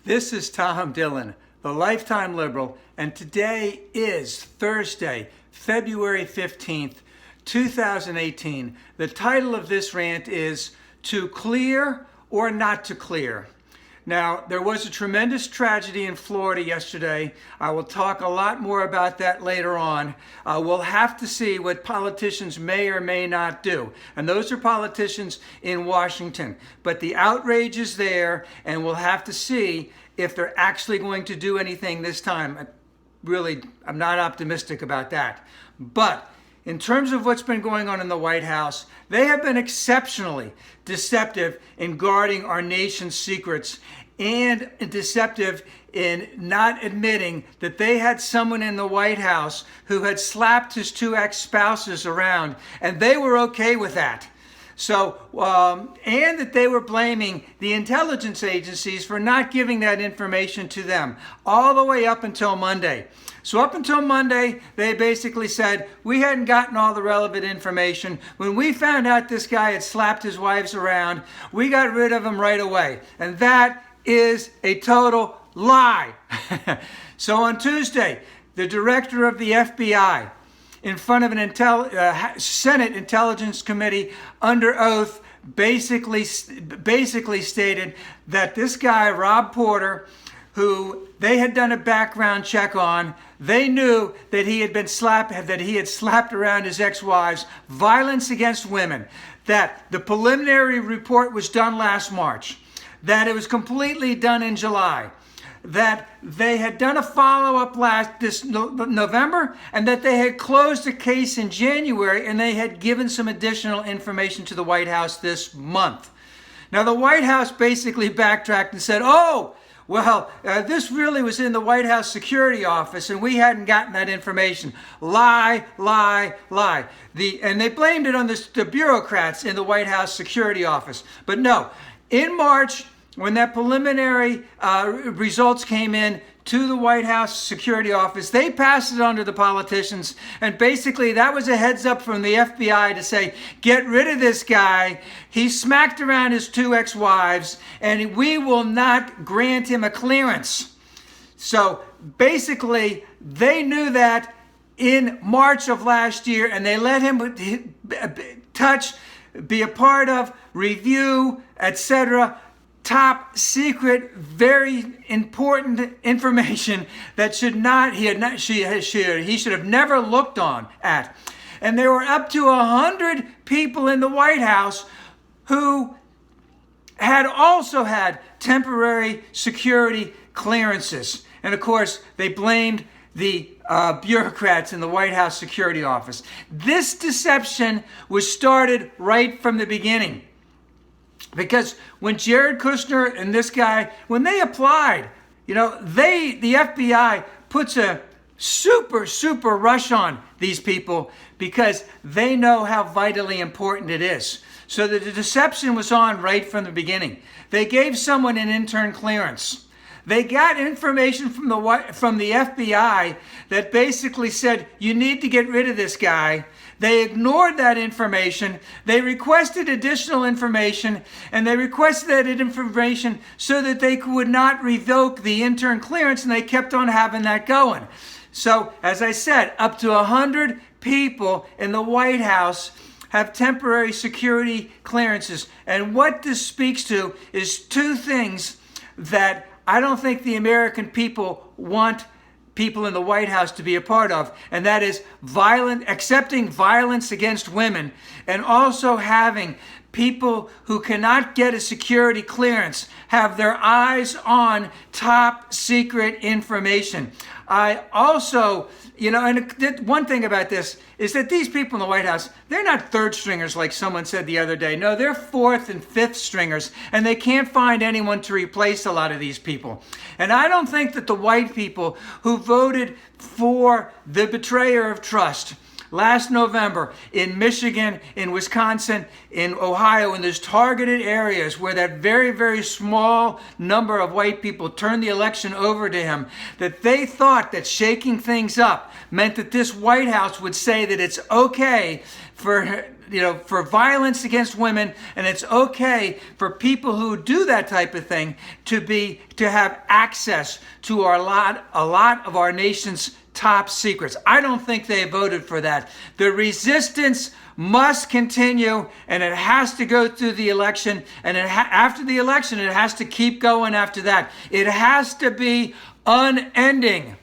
This is Tom Dillon, the Lifetime Liberal, and today is Thursday, February 15th, 2018. The title of this rant is To Clear or Not to Clear. Now, there was a tremendous tragedy in Florida yesterday. I will talk a lot more about that later on. We'll have to see what politicians may or may not do. And those are politicians in Washington. But the outrage is there, and we'll have to see if they're actually going to do anything this time. I'm not optimistic about that. But in terms of what's been going on in the White House, they have been exceptionally deceptive in guarding our nation's secrets and deceptive in not admitting that they had someone in the White House who had slapped his two ex-spouses around, and they were okay with that. So, and that they were blaming the intelligence agencies for not giving that information to them all the way up until Monday. So up until Monday, they basically said, we hadn't gotten all the relevant information. When we found out this guy had slapped his wives around, we got rid of him right away. And that is a total lie. So on Tuesday, the director of the FBI, in front of an Senate Intelligence Committee under oath, basically stated that this guy, Rob Porter, who they had done a background check on, they knew that he had slapped around his ex-wives, violence against women, that the preliminary report was done last March, that it was completely done in July, that they had done a follow-up this November, and that they had closed the case in January, and they had given some additional information to the White House this month. Now, the White House basically backtracked and said, this really was in the White House security office, and we hadn't gotten that information. Lie, lie, lie. And they blamed it on the bureaucrats in the White House security office. But no, in March, when that preliminary results came in to the White House security office, they passed it on to the politicians, and basically that was a heads up from the FBI to say, get rid of this guy. He smacked around his two ex-wives, and we will not grant him a clearance. So basically, they knew that in March of last year, and they let him be a part of, review, etc., top secret, very important information that he should have never looked at. And there were up to 100 people in the White House who had also had temporary security clearances. And of course, they blamed the bureaucrats in the White House security office. This deception was started right from the beginning. Because when Jared Kushner and this guy, when they applied, the FBI puts a super rush on these people because they know how vitally important it is. So the deception was on right from the beginning. They gave someone an intern clearance. They got information from the FBI that basically said, you need to get rid of this guy. They ignored that information. They requested additional information, and they requested that information so that they would not revoke the intern clearance, and they kept on having that going. So, as I said, up to 100 people in the White House have temporary security clearances. And what this speaks to is two things that I don't think the American people want people in the White House to be a part of, and that is accepting violence against women, and also having people who cannot get a security clearance have their eyes on top secret information. I also, and one thing about this is that these people in the White House, they're not third stringers like someone said the other day. No, they're fourth and fifth stringers, and they can't find anyone to replace a lot of these people. And I don't think that the white people who voted for the betrayer of trust last November in Michigan, in Wisconsin, in Ohio, in those targeted areas where that very, very small number of white people turned the election over to him, that they thought that shaking things up meant that this White House would say that it's okay for for violence against women, and it's okay for people who do that type of thing to have access to a lot of our nation's top secrets. I don't think they voted for that. The resistance must continue, and it has to go through the election, and after the election, it has to keep going after that. It has to be unending.